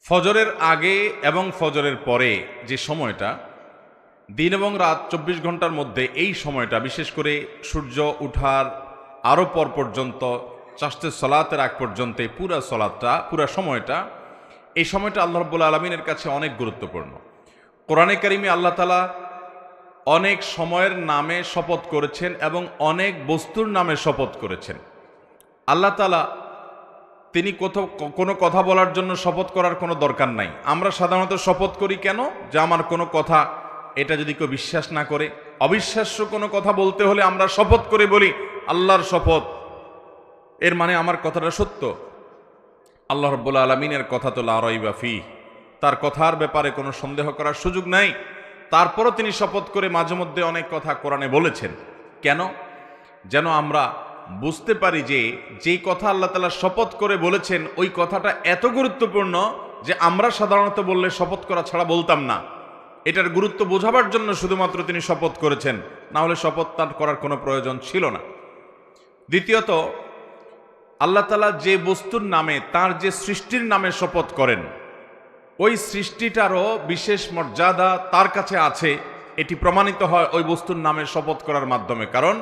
ফজরের আগে এবং ফজরের পরে যে সময়টা, দিন এবং রাত 24 ঘন্টার মধ্যে এই সময়টা, বিশেষ করে সূর্য উঠার আরও পর পর্যন্ত চাষতে সলাতের আগ পর্যন্ত পুরা সময়টা, এই সময়টা আল্লাহ রাব্বুল আলামিনের কাছে অনেক গুরুত্বপূর্ণ। কোরআনে কারিমে আল্লাহ তাআলা অনেক সময়ের নামে শপথ করেছেন এবং অনেক বস্তুর নামে শপথ করেছেন। আল্লাহ তাআলা তিনি কোনো কথা বলার জন্য শপথ করার কোনো দরকার নাই। আমরা সাধারণত শপথ করি কেন? যে আমার কোনো কথা এটা যদি কেউ বিশ্বাস না করে, অবিশ্বাস্য কোনো কথা বলতে হলে আমরা শপথ করে বলি আল্লাহর শপথ, এর মানে আমার কথাটা সত্য। আল্লাহ রাব্বুল আলামিনের কথা তো লা রাইবা ফিহ, তার কথার ব্যাপারে কোনো সন্দেহ করার সুযোগ নাই। তারপরও তিনি শপথ করে মাঝে মধ্যে অনেক কথা কোরআনে বলেছেন। কেন? যেন আমরা বুঝতে পারি যে যেই কথা আল্লাহ তাআলা শপথ করে বলেছেন ওই কথাটা এত গুরুত্বপূর্ণ যে আমরা সাধারণত বললে শপথ করা ছাড়া বলতাম না। এটার গুরুত্ব বোঝাবার জন্য শুধুমাত্র তিনি শপথ করেছেন, না হলে শপথ তার করার কোনো প্রয়োজন ছিল না। দ্বিতীয়ত, আল্লাহ তাআলা যে বস্তুর নামে, তার যে সৃষ্টির নামে শপথ করেন, ওই সৃষ্টিটারও বিশেষ মর্যাদা তার কাছে আছে। এটি প্রমাণিত হয় ওই বস্তুর নামে শপথ করার মাধ্যমে। কারণ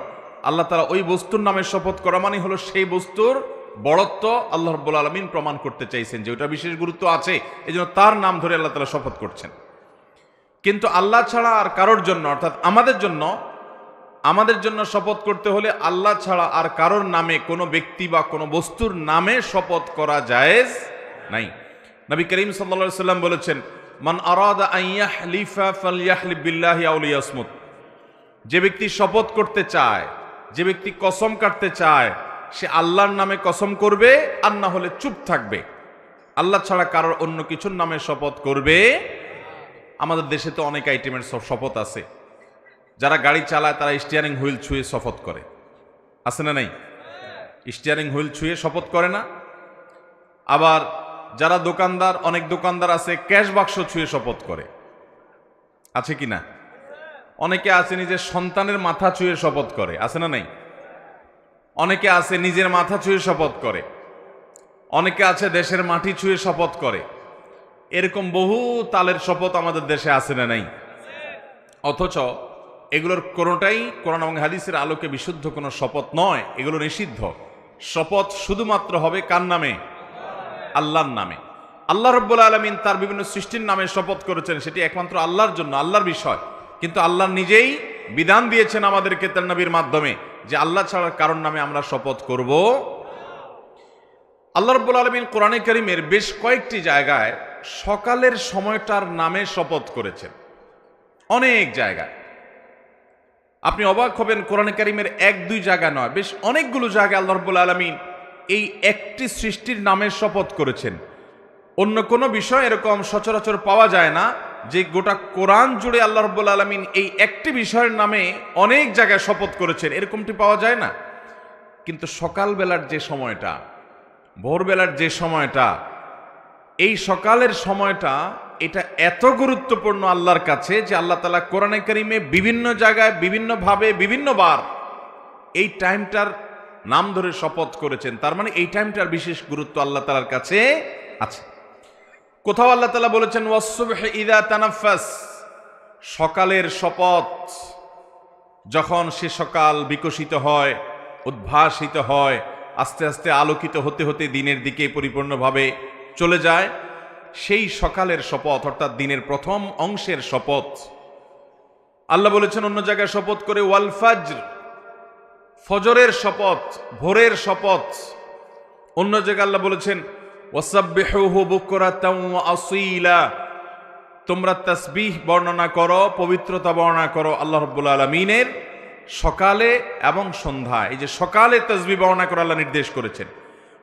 আল্লাহ তাআলা ওই বস্তুর নামে শপথ করা মানে হলো সেই বস্তুর বড়ত্ব আল্লাহ রাব্বুল আলামিন প্রমাণ করতে চাইছেন যে ওটা বিশেষ গুরুত্ব আছে, এই জন্য তার নাম ধরে আল্লাহ তাআলা শপথ করছেন। কিন্তু আল্লাহ ছাড়া আর কারোর জন্য, অর্থাৎ আমাদের জন্য শপথ করতে হলে আল্লাহ ছাড়া আর কারোর নামে, কোনো ব্যক্তি বা কোনো বস্তুর নামে শপথ করা জায়েজ নাই। নবী করিম সাল্লাল্লাহু আলাইহি ওয়াসাল্লাম বলেছেন, মান আরাদা আন ইয়াহলিফা ফালইয়াহলিফ বিল্লাহি আও লিয়াসমুত। যে ব্যক্তি শপথ করতে চায়, যে ব্যক্তি কসম কাটতে চায়, সে আল্লাহর নামে কসম করবে, আর না হলে চুপ থাকবে। আল্লাহ ছাড়া কারোর অন্য কিছুর নামে শপথ করবে। আমাদের দেশে তো অনেক আইটেমের শপথ আছে। যারা গাড়ি চালায় তারা স্টিয়ারিং হুইল ছুঁয়ে শপথ করে, আছে না নাই? স্টিয়ারিং হুইল ছুঁয়ে শপথ করে না? আবার যারা দোকানদার, অনেক দোকানদার আছে ক্যাশ বাক্স ছুঁয়ে শপথ করে, আছে কি না? অনেকে আছে নিজের সন্তানের মাথা ছুঁয়ে শপথ করে, আছে না নাই? অনেকে আছে নিজের মাথা ছুঁয়ে শপথ করে, অনেকে আছে দেশের মাটি ছুঁয়ে শপথ করে। এরকম বহু তালের শপথ আমাদের দেশে আছে না নাই? অথচ এগুলোর কোনোটাই কোরআন এবং হাদিসের আলোকে বিশুদ্ধ কোনো শপথ নয়, এগুলো নিষিদ্ধ। শপথ শুধুমাত্র হবে কার নামে? আল্লাহর নামে। আল্লাহ রাব্বুল আলামিন তার বিভিন্ন সৃষ্টির নামে শপথ করেছেন, সেটি একমাত্র আল্লাহর জন্য, আল্লাহর বিষয়। কিন্তু আল্লাহ নিজেই বিধান দিয়েছেন আমাদেরকে তার নবীর মাধ্যমে যে আল্লাহ ছাড়া কারোর নামে আমরা শপথ করব। আল্লাহ রাব্বুল আলামিন কোরআনে কারীমের বেশ কয়েকটি জায়গায় সকালের সময়টার নামে শপথ করেছেন, অনেক জায়গায়। আপনি অবাক হবেন, কোরআনে কারীমের এক দুই জায়গা নয়, বেশ অনেকগুলো জায়গায় আল্লাহ রাব্বুল আলামিন এই একটি সৃষ্টির নামে শপথ করেছেন। অন্য কোনো বিষয় এরকম সচরাচর পাওয়া যায় না যে গোটা কোরআন জুড়ে আল্লাহ রাব্বুল আলামিন এই একটি বিষয়ের নামে অনেক জায়গায় শপথ করেছেন, এরকমটি পাওয়া যায় না। কিন্তু সকালবেলার যে সময়টা, ভোরবেলার যে সময়টা, এই সকালের সময়টা, এটা এত গুরুত্বপূর্ণ আল্লাহর কাছে যে আল্লাহ তাআলা কোরআনে কারীমে বিভিন্ন জায়গায়, বিভিন্নভাবে, বিভিন্নবার এই টাইমটার নাম ধরে শপথ করেছেন। তার মানে এই টাইমটার বিশেষ গুরুত্ব আল্লাহ তাআলার কাছে আছে। কোথাও আল্লাহ তাআলা বলেছেন ওয়াস-সুবহি ইযা তানাফাস, সকালের শপথ, যখন সে সকাল বিকশিত হয়, উদ্ভাসিত হয়, আস্তে আস্তে আলোকিত হতে হতে দিনের দিকে পরিপূর্ণভাবে চলে যায়, সেই সকালের শপথ, অর্থাৎ দিনের প্রথম অংশের শপথ। আল্লাহ বলেছেন অন্য জায়গায় শপথ করে ওয়াল ফাজর, ফজরের শপথ, ভোরের শপথ। অন্য জায়গায় আল্লাহ বলেছেন ওয়াসাব্বিহুহু বুকরাতাও ওয়া আসীলা, তোমরা তাসবিহ বর্ণনা করো, পবিত্রতা বর্ণনা করো আল্লাহ রাব্বুল আলামিনের সকালে এবং সন্ধ্যায়। এই যে সকালে তাসবিহ বর্ণনা করে আল্লাহ নির্দেশ করেছেন।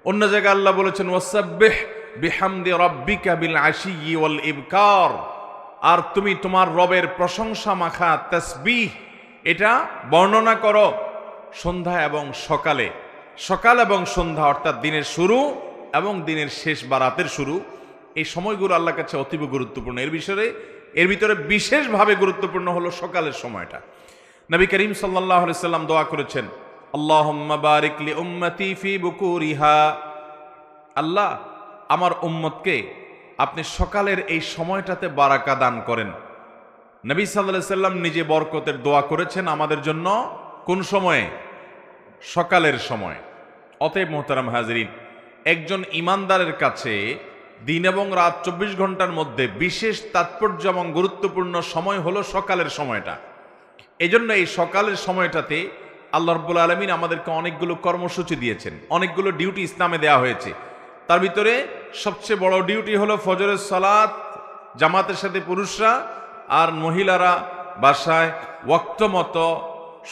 অন্য জায়গায় আল্লাহ বলেছেন ওয়াসাব্বিহ বিহামদি রাব্বিকা বিল আশিয়্যি ওয়াল ইবকার, আর তুমি তোমার রবের প্রশংসা মাখা তাসবিহ এটা বর্ণনা করো সন্ধ্যা এবং সকালে। সকাল এবং সন্ধ্যা অর্থাৎ দিনের শুরু এবং দিনের শেষ বা রাতের শুরু, এই সময়গুলো আল্লাহর কাছে অতীব গুরুত্বপূর্ণ। এর ভিতরে বিশেষভাবে গুরুত্বপূর্ণ হলো সকালের সময়টা। নবী করিম সাল্লাল্লাহু আলাইহি সাল্লাম দোয়া করেছেন আল্লাহুম্মা বারিক লি উম্মতি ফি বুকুরিহা, আল্লাহ আমার উম্মতকে আপনি সকালের এই সময়টাতে বারাকা দান করেন। নবী সাল্লাল্লাহু আলাইহি সাল্লাম নিজে বরকতের দোয়া করেছেন আমাদের জন্য কোন সময়ে? সকালের সময়। অতএব মোহতারাম হাজরিন, একজন ইমানদারের কাছে দিন এবং রাত 24 ঘন্টার মধ্যে বিশেষ তাৎপর্য এবং গুরুত্বপূর্ণ সময় হলো সকালের সময়টা। এজন্য এই সকালের সময়টাতে আল্লাহ রাব্বুল আলামিন আমাদেরকে অনেকগুলো কর্মসূচি দিয়েছেন, অনেকগুলো ডিউটি ইসলামে দেওয়া হয়েছে। তার ভিতরে সবচেয়ে বড় ডিউটি হলো ফজরের সালাত জামাতের সাথে পুরুষরা, আর মহিলারা বাসায় ওয়াক্ত মতো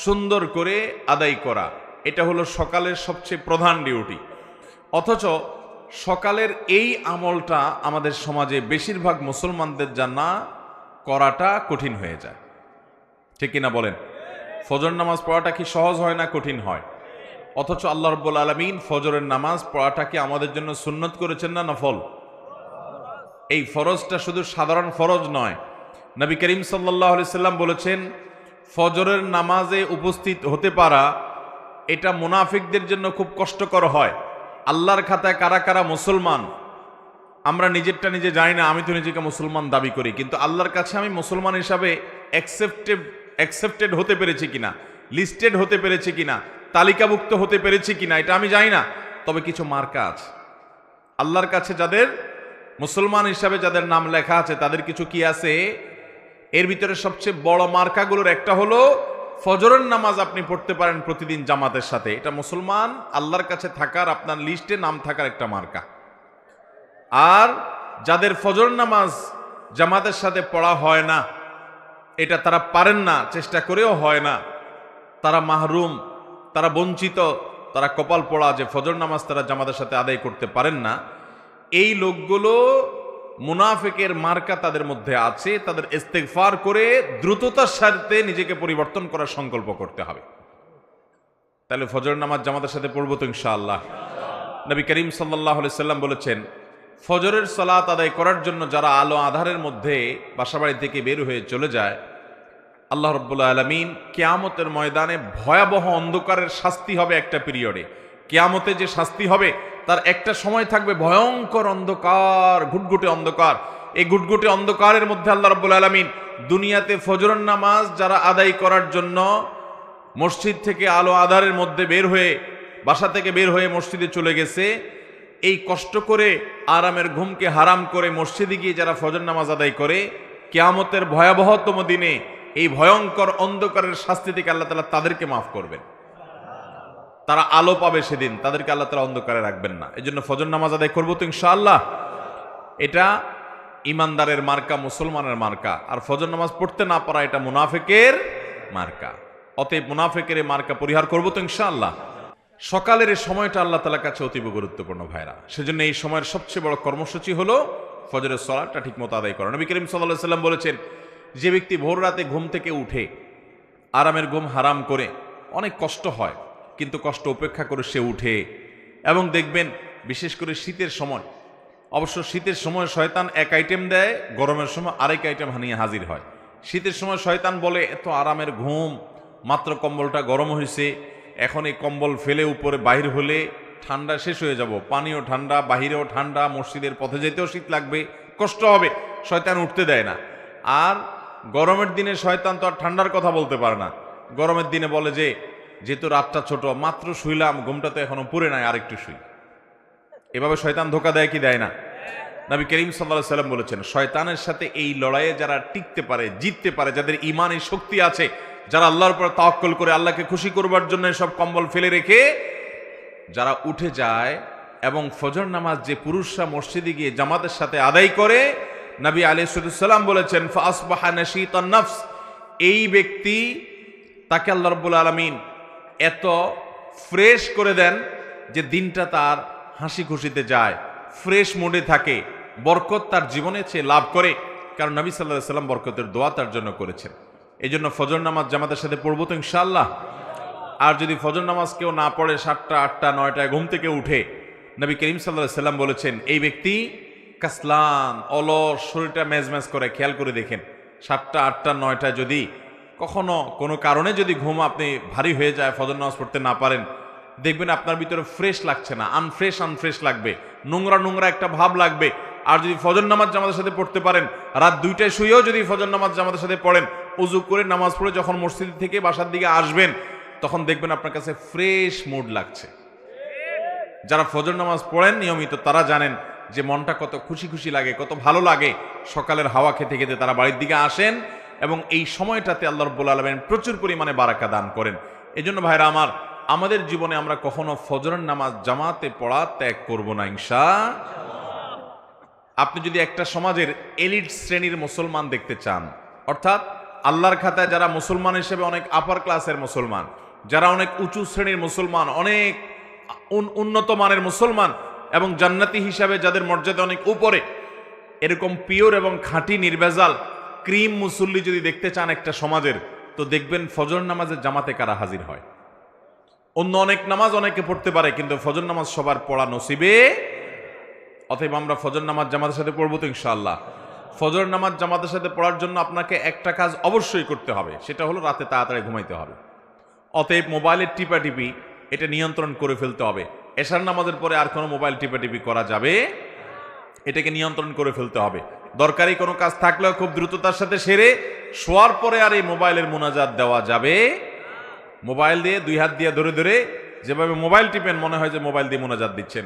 সুন্দর করে আদায় করা। এটা হলো সকালের সবচেয়ে প্রধান ডিউটি। অথচ সকালের এই আমলটা আমাদের সমাজে বেশিরভাগ মুসলমানদের জানা করাটা কঠিন হয়ে যায়, ঠিক কিনা বলেন? ফজর নামাজ পড়াটা কি সহজ হয় না কঠিন হয়? অথচ আল্লাহ রাব্বুল আলামিন ফজরের নামাজ পড়াটাকে আমাদের জন্য সুন্নত করেছেন না নফল? এই ফরজটা শুধু সাধারণ ফরজ নয়। নবী করিম সাল্লাল্লাহু আলাইহি সাল্লাম বলেছেন, ফজরের নামাজে উপস্থিত হতে পারা এটা মুনাফিকদের জন্য খুব কষ্টকর হয়। আল্লাহর খাতায় কারা কারা মুসলমান আমরা নিজেরটা নিজে জানি না। আমি তো নিজেকে মুসলমান দাবি করি, কিন্তু আল্লাহর কাছে আমি মুসলমান হিসাবে অ্যাকসেপ্টেড হতে পেরেছি কিনা, লিস্টেড হতে পেরেছি কিনা, তালিকাভুক্ত হতে পেরেছি কিনা এটা আমি জানি না। তবে কিছু মার্কা আছে আল্লাহর কাছে, যাদের মুসলমান হিসাবে যাদের নাম লেখা আছে তাদের কিছু কি আছে। এর ভিতরে সবচেয়ে বড় মার্কাগুলোর একটা হলো ফজরের নামাজ আপনি পড়তে পারেন প্রতিদিন জামাতের সাথে। এটা মুসলমান আল্লাহর কাছে থাকার, আপনার লিস্টে নাম থাকার একটা মার্কা। আর যাদের ফজর নামাজ জামাতের সাথে পড়া হয় না, এটা তারা পারেন না, চেষ্টা করেও হয় না, তারা মাহরুম, তারা বঞ্চিত, তারা কপাল পোড়া যে ফজর নামাজ তারা জামাতের সাথে আদায় করতে পারেন না। এই লোকগুলো মুনাফিকের মার্কা তাদের মধ্যে আছে। তাদের ইস্তেগফার করে দ্রুততার সাথে নিজেকে পরিবর্তন করার সংকল্প করতে হবে। তাহলে ফজর নামাজ জামাতের সাথে পড়বো তো ইনশাআল্লাহ। নবী করিম সাল্লাল্লাহু আলাইহি সাল্লাম বলেছেন, ফজরের সালাত আদায় করার জন্য যারা আলো আধারের মধ্যে বাসাবাড়ি থেকে বের হয়ে চলে যায়, আল্লাহ রাব্বুল আলামিন কিয়ামতের ময়দানে ভয়াবহ অন্ধকারের শাস্তি হবে একটা পিরিয়ডে। কিয়ামতে যে শাস্তি হবে তার একটা সময় থাকবে ভয়ঙ্কর অন্ধকার, ঘুটঘুটে অন্ধকার। এই ঘুটঘুটে অন্ধকারের মধ্যে আল্লাহ রাব্বুল আলামিন দুনিয়াতে ফজরের নামাজ যারা আদায় করার জন্য মসজিদ থেকে আলো আধারের মধ্যে বের হয়ে, বাসা থেকে বের হয়ে মসজিদে চলে গেছে, এই কষ্ট করে আরামের ঘুমকে হারাম করে মসজিদে গিয়ে যারা ফজর নামাজ আদায় করে, কিয়ামতের ভয়াবহতম দিনে এই ভয়ঙ্কর অন্ধকারের শাস্তি থেকে আল্লাহ তাআলা তাদেরকে মাফ করবেন। তারা আলো পাবে সেদিন, তাদেরকে আল্লাহ তাআলা অন্ধকারে রাখবেন না। এই জন্য ফজর নামাজ আদায় করবো তো ইনশাআল্লাহ। এটা ইমানদারের মার্কা, মুসলমানের মার্কা। আর ফজর নামাজ পড়তে না পারা এটা মুনাফিকের মার্কা। অতএব মুনাফিকের মার্কা পরিহার করবো তো ইনশাআল্লাহ। সকালের এই সময়টা আল্লাহ তাআলার কাছে অতীব গুরুত্বপূর্ণ ভাইরা। সেজন্য এই সময়ের সবচেয়ে বড় কর্মসূচি হলো ফজরের সালাতটা ঠিক মতো আদায় করা। নবী করিম সাল্লাল্লাহু আলাইহি সাল্লাম বলেছেন, যে ব্যক্তি ভোর রাতে ঘুম থেকে উঠে আরামের ঘুম হারাম করে, অনেক কষ্ট হয় কিন্তু কষ্ট উপেক্ষা করে সে উঠে, এবং দেখবেন বিশেষ করে শীতের সময়, অবশ্য শীতের সময় শয়তান এক আইটেম দেয়, গরমের সময় আরেক আইটেম নিয়ে হাজির হয়। শীতের সময় শয়তান বলে, এত আরামের ঘুম, মাত্র কম্বলটা গরম হয়েছে, এখন এই কম্বল ফেলে উপরে বাহির হলে ঠান্ডা শেষ হয়ে যাব, পানিও ঠান্ডা, বাহিরেও ঠান্ডা, মসজিদের পথে যেতেও শীত লাগবে, কষ্ট হবে, শয়তান উঠতে দেয় না। আর গরমের দিনে শয়তান তো আর ঠান্ডার কথা বলতে পারে না। গরমের দিনে বলে যে, যেহেতু রাতটা ছোট, মাত্র শুইলাম, ঘুমটা তো এখনো পুরে নাই, আরেকটু শুই। এভাবে শয়তান ধোকা দেয় কি দেয় না? নবী করিম সাল্লাল্লাহু আলাইহি সাল্লাম বলেছেন, শয়তানের সাথে এই লড়াইয়ে যারা টিকতে পারে, জিততে পারে, যাদের ঈমানের শক্তি আছে, যারা আল্লাহর উপর তাওয়াক্কুল করে আল্লাহকে খুশি করবার জন্য সব কম্বল ফেলে রেখে যারা উঠে যায়, এবং ফজর নামাজ যে পুরুষরা মসজিদে গিয়ে জামাতের সাথে আদায় করে, নবী আলাইহিস সালাম বলেছেন, ফাসবাহা নাশীতান নফস, এই ব্যক্তি, তাকে আল্লাহ রাব্বুল আলামিন এত ফ্রেশ করে দেন যে দিনটা তার হাসি খুশিতে যায়, ফ্রেশ মুডে থাকে, বরকত তার জীবনে চেয়ে লাভ করে। কারণ নবী সাল্লাল্লাহু আলাইহি সাল্লাম বরকতের দোয়া তার জন্য করেছেন। এই জন্য ফজর নামাজ জামাতের সাথে পড়বো তো ইনশাআল্লাহ। আর যদি ফজর নামাজ কেউ না পড়ে, 7টা 8টা 9টায় ঘুম থেকে উঠে, নবী করিম সাল্লাল্লাহু আলাইহি সাল্লাম বলেছেন, এই ব্যক্তি কাসলান, অলস, শরীরটা মেজমেজ করে। খেয়াল করে দেখেন, 7টা 8টা 9টায় যদি কখনো কোনো কারণে যদি ঘুম আপনি ভারী হয়ে যায়, ফজর নামাজ পড়তে না পারেন, দেখবেন আপনার ভিতরে ফ্রেশ লাগছে না, আনফ্রেশ লাগবে, নোংরা নোংরা একটা ভাব লাগবে। আর যদি ফজর নামাজ জামাতের সাথে পড়তে পারেন, রাত 2টায় শুয়েও যদি ফজর নামাজ জামাতের সাথে পড়েন, উজু করে নামাজ পড়ে যখন মসজিদ থেকে বাসার দিকে আসবেন, তখন দেখবেন আপনার কাছে ফ্রেশ মুড লাগছে। যারা ফজর নামাজ পড়েন নিয়মিত তারা জানেন যে মনটা কত খুশি খুশি লাগে, কত ভালো লাগে। সকালের হাওয়া খেতে খেতে তারা বাড়ির দিকে আসেন এবং এই সময়টাতে আল্লাহ রাব্বুল আলামিন প্রচুর পরিমাণে বারাকা দান করেন। এজন্য ভাইরা আমার, আমাদের জীবনে আমরা কখনো ফজরের নামাজ জামাতে পড়া ত্যাগ করব না ইনশাআল্লাহ। আপনি যদি একটা সমাজের এলিট শ্রেণীর মুসলমান দেখতে চান, অর্থাৎ আল্লাহর খাতায় যারা মুসলমান হিসেবে অনেক আপার ক্লাসের মুসলমান, যারা অনেক উঁচু শ্রেণীর মুসলমান, অনেক উন্নত মানের মুসলমান এবং জান্নাতি হিসাবে যাদের মর্যাদা অনেক উপরে, এরকম পিওর এবং খাঁটি নির্ভেজাল ক্রিম মুসল্লি যদি দেখতে চান একটা সমাজের, তো দেখবেন ফজর নামাজের জামাতে কারা হাজির হয়। অন্য অনেক নামাজ অনেকে পড়তে পারে, কিন্তু ফজর নামাজ সবার পড়া নসিবে। অতএব আমরা ফজর নামাজ জামাতের সাথে পড়বো তো ইনশাআল্লাহ। ফজর নামাজ জামাতের সাথে পড়ার জন্য আপনাকে একটা কাজ অবশ্যই করতে হবে, সেটা হলো রাতে তাড়াতাড়ি ঘুমাইতে হবে। অতএব মোবাইলের টিপাটিপি এটা নিয়ন্ত্রণ করে ফেলতে হবে। এশার নামাজের পরে আর কোনো মোবাইল টিপাটিপি করা যাবে, এটাকে নিয়ন্ত্রণ করে ফেলতে হবে। দরকারি কোনো কাজ থাকলেও খুব দ্রুততার সাথে সেরে শোয়ার পরে আর এই মোবাইলের মুনাজাত দেওয়া যাবে। মোবাইল দিয়ে দুই হাত দিয়ে ধরে ধরে যেভাবে মোবাইল টিপেন, মনে হয় যে মোবাইল দিয়ে মুনাজাত দিচ্ছেন।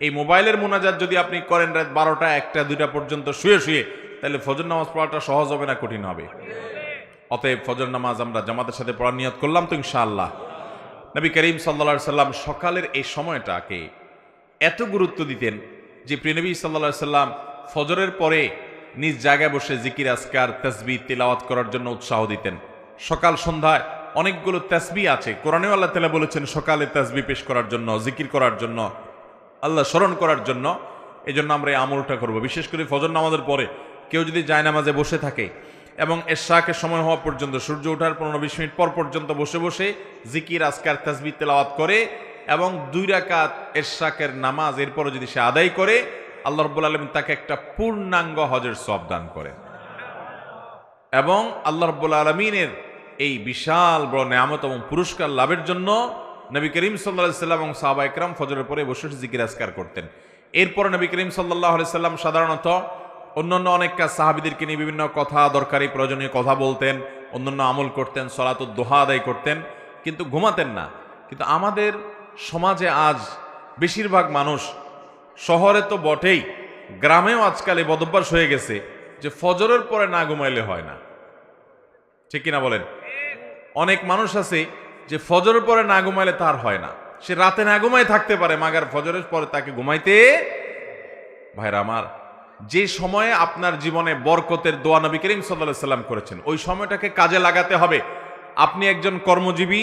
এই মোবাইলের মুনাজাত যদি আপনি করেন রাত 12টা 1টা 2টা পর্যন্ত শুয়ে শুয়ে, তাহলে ফজর নামাজ পড়াটা সহজ হবে না কঠিন হবে? অতএব ফজর নামাজ আমরা জামাতের সাথে পড়ার নিয়ত করলাম তো ইনশাআল্লাহ। নবী করিম সাল্লাল্লাহু আলাইহি সাল্লাম সকালের এই সময়টাকে এত গুরুত্ব দিতেন যে প্রিয়নবী সাল্লাল্লাহু আলাইহি সাল্লাম ফজরের পরে নিজ জায়গায় বসে জিকির আজকার তাসবিহ তিলাওয়াত করার জন্য উৎসাহ দিতেন। সকাল সন্ধ্যায় অনেকগুলো তাসবিহ আছে, কোরআনেও আল্লাহ তাআলা বলেছেন সকালে তাসবিহ পেশ করার জন্য, জিকির করার জন্য, আল্লাহ স্মরণ করার জন্য। এই জন্য আমরা এই আমলটা করব। বিশেষ করে ফজর নামাজের পরে কেউ যদি জায়নামাজে বসে থাকে এবং এশাকের সময় হওয়া পর্যন্ত, সূর্য ওঠার 15-20 মিনিট পর পর্যন্ত বসে বসে জিকির আজকার তাসবিহ তেলাওয়াত করে এবং 2 রাকাত এশাকের নামাজ এরপরে যদি সে আদায় করে, আল্লাহ রাব্বুল আলামিন তাকে একটা পূর্ণাঙ্গ হজের সওয়াব দান করে। এবং আল্লাহ রাব্বুল আলামিনের এই বিশাল বড় নেয়ামত এবং পুরস্কার লাভের জন্য নবী করিম সাল্লাল্লাহু আলাইহি সাল্লাম এবং সাহাবায়ে কেরাম ফজরের পরে বসে জিকির আজকার করতেন। এরপর নবী করিম সাল্লাল্লাহু আলাইহি সাল্লাম সাধারণত অন্যান্য অনেক কাজ সাহাবীদেরকে নিয়ে বিভিন্ন কথা, দরকারি প্রয়োজনীয় কথা বলতেন, অন্যান্য আমল করতেন, সালাতুদ দুহা আদায় করতেন, কিন্তু ঘুমাতেন না। কিন্তু আমাদের সমাজে আজ বেশিরভাগ মানুষ, শহরে তো বটেই, গ্রামেও আজকাল এই বদভ্যাস হয়ে গেছে যে ফজরের পরে না ঘুমাইলে হয় না। ঠিক কিনা বলেন? অনেক মানুষ আছে যে ফজরের পরে না ঘুমাইলে তার হয় না, সে রাতে না ঘুমায় থাকতে পারে, মাগার ফজরের পরে তাকে ঘুমাইতে। ভাইরা আমার, যে সময়ে আপনার জীবনে বরকতের দোয়া নবী করিম সাল্লাল্লাহু আলাইহি সাল্লাম করেছেন, ওই সময়টাকে কাজে লাগাতে হবে। আপনি একজন কর্মজীবী,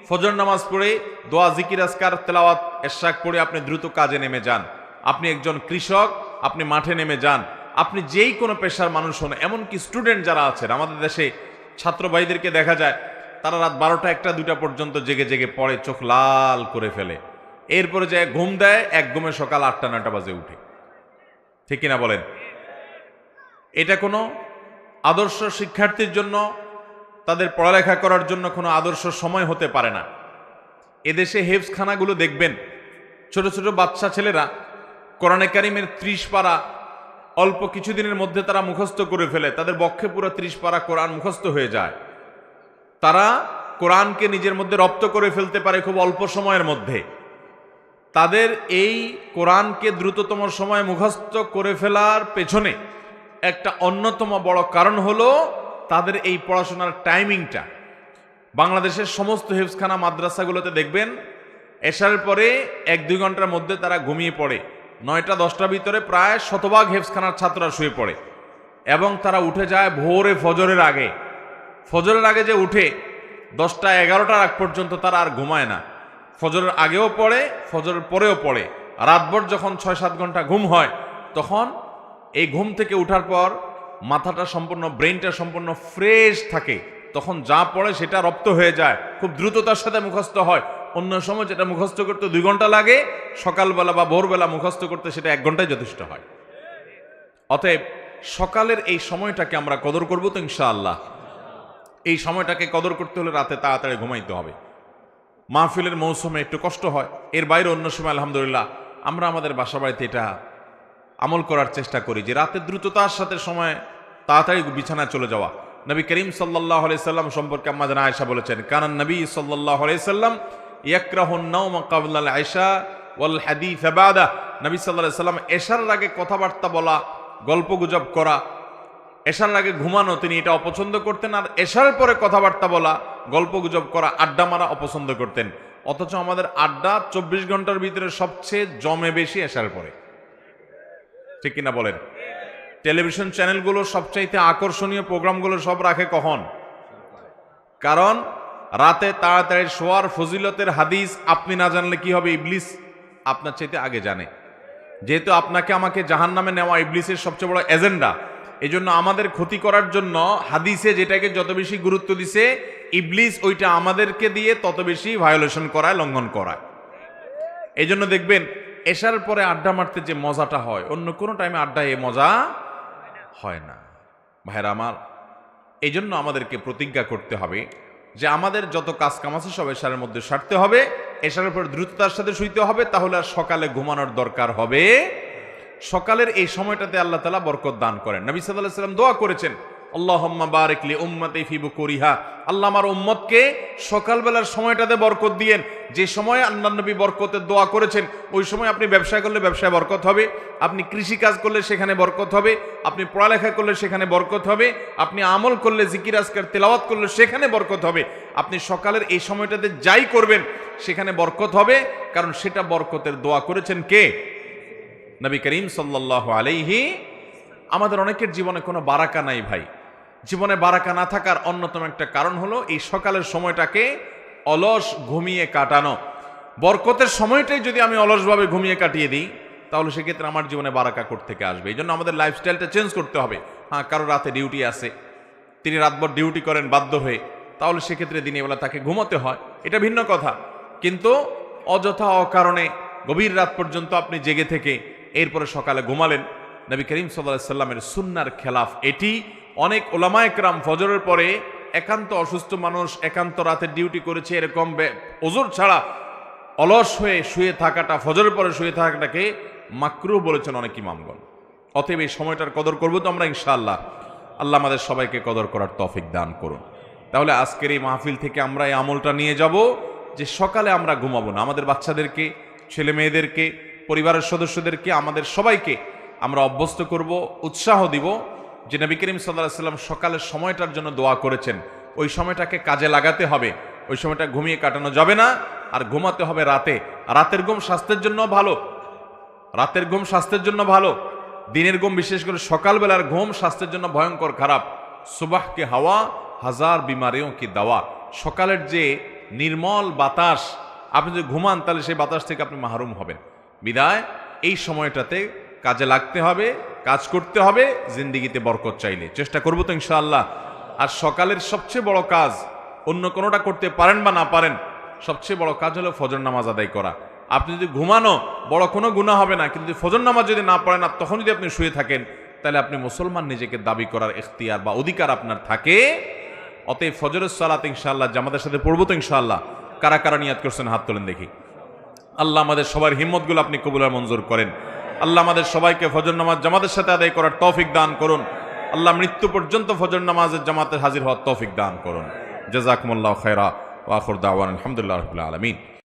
ফজর নামাজ পড়ে দোয়া জিকির আজকার তেলাওয়াত এশাক পড়ে আপনি দ্রুত কাজে নেমে যান। আপনি একজন কৃষক, আপনি মাঠে নেমে যান। আপনি যেই কোনো পেশার মানুষ হন, এমনকি স্টুডেন্ট যারা আছেন, আমাদের দেশে ছাত্র ভাইদেরকে দেখা যায় তারা রাত 12টা 1টা 2টা পর্যন্ত জেগে জেগে পড়ে, চোখ লাল করে ফেলে, এরপরে যায় ঘুম দেয়, এক ঘুমে সকাল 8টা 9টা বাজে উঠে। ঠিক কিনা বলেন? এটা কোনো আদর্শ শিক্ষার্থীর জন্য, তাদের পড়ালেখা করার জন্য কোনো আদর্শ সময় হতে পারে না। এদেশে হেফজখানাগুলো দেখবেন, ছোট ছোট বাচ্চা ছেলেরা কোরআনে কারিমের 30 পারা অল্প কিছুদিনের মধ্যে তারা মুখস্থ করে ফেলে, তাদের বক্ষে পুরো 30 পারা কোরআন মুখস্থ হয়ে যায়। তারা কোরআনকে নিজের মধ্যে রপ্ত করে ফেলতে পারে খুব অল্প সময়ের মধ্যে। তাদের এই কোরআনকে দ্রুততম সময়ে মুখস্থ করে ফেলার পেছনে একটা অন্যতম বড় কারণ হলো তাদের এই পড়াশোনার টাইমিংটা। বাংলাদেশের সমস্ত হেফজখানা মাদ্রাসাগুলোতে দেখবেন এশারের পরে 1-2 ঘন্টার মধ্যে তারা ঘুমিয়ে পড়ে। 9টা 10টার ভিতরে প্রায় শতভাগ হেফজখানার ছাত্ররা শুয়ে পড়ে এবং তারা উঠে যায় ভোরে ফজরের আগে। ফজরের আগে যে উঠে 10টা 11টার আগ পর্যন্ত তারা আর ঘুমায় না। ফজরের আগেও পড়ে, ফজরের পরেও পড়ে। রাতভর যখন 6-7 ঘন্টা ঘুম হয়, তখন এই ঘুম থেকে উঠার পর মাথাটা সম্পূর্ণ, ব্রেইনটা সম্পূর্ণ ফ্রেশ থাকে। তখন যা পড়ে সেটা রপ্ত হয়ে যায়, খুব দ্রুততার সাথে মুখস্থ হয়। অন্য সময় যেটা মুখস্থ করতে 2 ঘন্টা লাগে, সকালবেলা বা ভোরবেলা মুখস্থ করতে সেটা 1 ঘন্টায় যথেষ্ট হয়। অতএব সকালের এই সময়টাকে আমরা কদর করব তো ইনশাআল্লাহ। এই সময়টাকে কদর করতে হলে রাতে তাড়াতাড়ি ঘুমাইতে হবে। মাহফিলের মৌসুমে একটু কষ্ট হয়, এর বাইরে অন্য সময় আলহামদুলিল্লাহ আমরা আমাদের বাসা বাড়িতে এটা আমল করার চেষ্টা করি, যে রাতে দ্রুততার সাথে সময় তাড়াতাড়ি বিছানায় চলে যাওয়া। নবী করিম সাল্লাল্লাহু আলাইহি সাল্লাম সম্পর্কে আম্মা জানা আয়েশা বলেছেন, কানান নবী সাল্লাল্লাহু আলাইহি সাল্লাম ইয়াকরাহুন নাওমা ক্বাবলা আল ইশা ওয়াল হাদিস বাদা। নবী সাল্লাল্লাহু আলাইহি সাল্লাম এশার আগে কথাবার্তা বলা, গল্পগুজব করা, এশার আগে ঘুমানো তিনি এটা অপছন্দ করতেন, আর এশার পরে কথাবার্তা বলা, গল্পগুজব করা, আড্ডা মারা অপছন্দ করতেন। অথচ আমাদের আড্ডা 24 ঘন্টার ভিতরে সবচেয়ে জমে বেশি এশার পরে, ঠিক কিনা বলেন? টেলিভিশন চ্যানেলগুলো সবচাইতে আকর্ষণীয় প্রোগ্রামগুলো সব রাখে কখন? কারণ রাতে তাড়াতাড়ি শোয়ার ফজিলতের হাদিস আপনি না জানলে কি হবে, ইবলিস আপনার চাইতে আগে জানে। যেহেতু আপনাকে আমাকে জাহান্নামে নেওয়া ইবলিসের সবচেয়ে বড় এজেন্ডা, এই জন্য আমাদের ক্ষতি করার জন্য হাদিসে যেটাকে যত বেশি গুরুত্ব দিছে, ইবলিস ওইটা আমাদেরকে দিয়ে তত বেশি ভায়োলেশন করায়, লঙ্ঘন করায়। এই জন্য দেখবেন এশার পরে আড্ডা মারতে যে মজাটা হয়, অন্য কোনো টাইমে আড্ডায় এ মজা হয় না। ভাইরা আমার, এই জন্য আমাদেরকে প্রতিজ্ঞা করতে হবে যে আমাদের যত কাজ কাম আছে সব এশারের মধ্যে সারতে হবে, এশারের পর দ্রুততার সাথে শুইতে হবে, তাহলে আর সকালে ঘুমানোর দরকার হবে। সকালের এই সময়টাতে আল্লাহ তাআলা বরকত দান করেন। নবী সাল্লাল্লাহু আলাইহি ওয়াসাল্লাম দোয়া করেছেন, আল্লাহুম্মা বারিক লি উম্মতি ফি বুকুরিহা, আল্লাহ আমার উম্মতকে সকালবেলার সময়টাতে বরকত দিয়েন। যে সময় আল্লাহর নবী বরকতের দোয়া করেছেন, ওই সময় আপনি ব্যবসা করলে ব্যবসায় বরকত হবে, আপনি কৃষি কাজ করলে সেখানে বরকত হবে, আপনি পড়ালেখা করলে সেখানে বরকত হবে, আপনি আমল করলে, জিকির আজকার তেলাওয়াত করলে সেখানে বরকত হবে। আপনি সকালের এই সময়টাতে যাই করবেন সেখানে বরকত হবে, কারণ সেটা বরকতের দোয়া করেছেন কে? নবী করিম সাল্লাল্লাহু আলাইহি। আমাদের অনেকের জীবনে কোনো বারাকা নাই ভাই। জীবনে বারাকা না থাকার অন্যতম একটা কারণ হলো এই সকালের সময়টাকে অলস ঘুমিয়ে কাটানো। বরকতের সময়টাই যদি আমি অলসভাবে ঘুমিয়ে কাটিয়ে দিই, তাহলে সেক্ষেত্রে আমার জীবনে বারাকা কোত্থেকে আসবে? এই জন্য আমাদের লাইফস্টাইলটা চেঞ্জ করতে হবে। হ্যাঁ, কারো রাতে ডিউটি আছে, তিনি রাতভর ডিউটি করেন বাধ্য হয়ে, তাহলে সেক্ষেত্রে দিনের বেলা তাকে ঘুমাতে হয়, এটা ভিন্ন কথা। কিন্তু অযথা অকারণে গভীর রাত পর্যন্ত আপনি জেগে থেকে এরপরে সকালে ঘুমালেন, নবী করিম সাল্লাল্লাহু আলাইহি সাল্লামের সুন্নাহর খেলাফ এটি। অনেক উলামায়ে কেরাম ফজরের পরে একান্ত অসুস্থ মানুষ, একান্ত রাতের ডিউটি করেছে, এরকম ওযর ছাড়া অলস হয়ে শুয়ে থাকাটা, ফজরের পরে শুয়ে থাকাটাকে মাকরুহ বলেছেন অনেক ইমামগণ। অতএব এই সময়টার কদর করব তো আমরা ইনশাআল্লাহ। আল্লাহ আমাদের সবাইকে কদর করার তৌফিক দান করুন। তাহলে আজকের এই মাহফিল থেকে আমরা এই আমলটা নিয়ে যাব যে সকালে আমরা ঘুমাবো না। আমাদের বাচ্চাদেরকে, ছেলে মেয়েদেরকে, পরিবারের সদস্যদেরকে, আমাদের সবাইকে আমরা অভ্যস্ত করব, উৎসাহ দিব যে নবী করিম সাল্লাল্লাহু আলাইহি ওয়াসাল্লাম সকালের সময়টার জন্য দোয়া করেছেন, ওই সময়টাকে কাজে লাগাতে হবে। ওই সময়টা ঘুমিয়ে কাটানো যাবে না, আর ঘুমাতে হবে রাতে। রাতের ঘুম স্বাস্থ্যের জন্য ভালো, রাতের ঘুম স্বাস্থ্যের জন্য ভালো। দিনের ঘুম, বিশেষ করে সকালবেলার ঘুম স্বাস্থ্যের জন্য ভয়ঙ্কর খারাপ। সুবাহ কে হাওয়া হাজার বিমারিও কি দাওয়া। সকালের যে নির্মল বাতাস, আপনি যদি ঘুমান তাহলে সেই বাতাস থেকে আপনি মাহরুম হবেন। বিদায় এই সময়টাতে কাজে লাগতে হবে, কাজ করতে হবে, জিন্দিগিতে বরকত চাইলে চেষ্টা করবো তো ইনশাআল্লাহ। আর সকালের সবচেয়ে বড় কাজ, অন্য কোনোটা করতে পারেন বা না পারেন, সবচেয়ে বড় কাজ হলো ফজর নামাজ আদায় করা। আপনি যদি ঘুমানো বড় কোনো গুনাহ হবে না, কিন্তু ফজর নামাজ যদি না পড়েন আর তখন যদি আপনি শুয়ে থাকেন, তাহলে আপনি মুসলমান নিজেকে দাবি করার ইখতিয়ার বা অধিকার আপনার থাকে। অতএব ফজরের সালাত ইনশাআল্লাহ জামাতের সাথে পড়বো তো ইনশাআল্লাহ। কারা কারা নিয়াত করছেন হাত তোলেন দেখি। আল্লাহ আমাদের সবার হিম্মতগুলো আপনি কবুল আর মঞ্জুর করেন। আল্লাহ আমাদের সবাইকে ফজর নামাজ জামাতের সাথে আদায় করার তৌফিক দান করুন। আল্লাহ মৃত্যু পর্যন্ত ফজর নামাজের জামাতে হাজির হওয়ার তৌফিক দান করুন। জাযাকুমুল্লাহু খায়রা ওয়া আখিরু দাওয়ানা আলহামদুলিল্লাহি রাব্বিল আলামিন।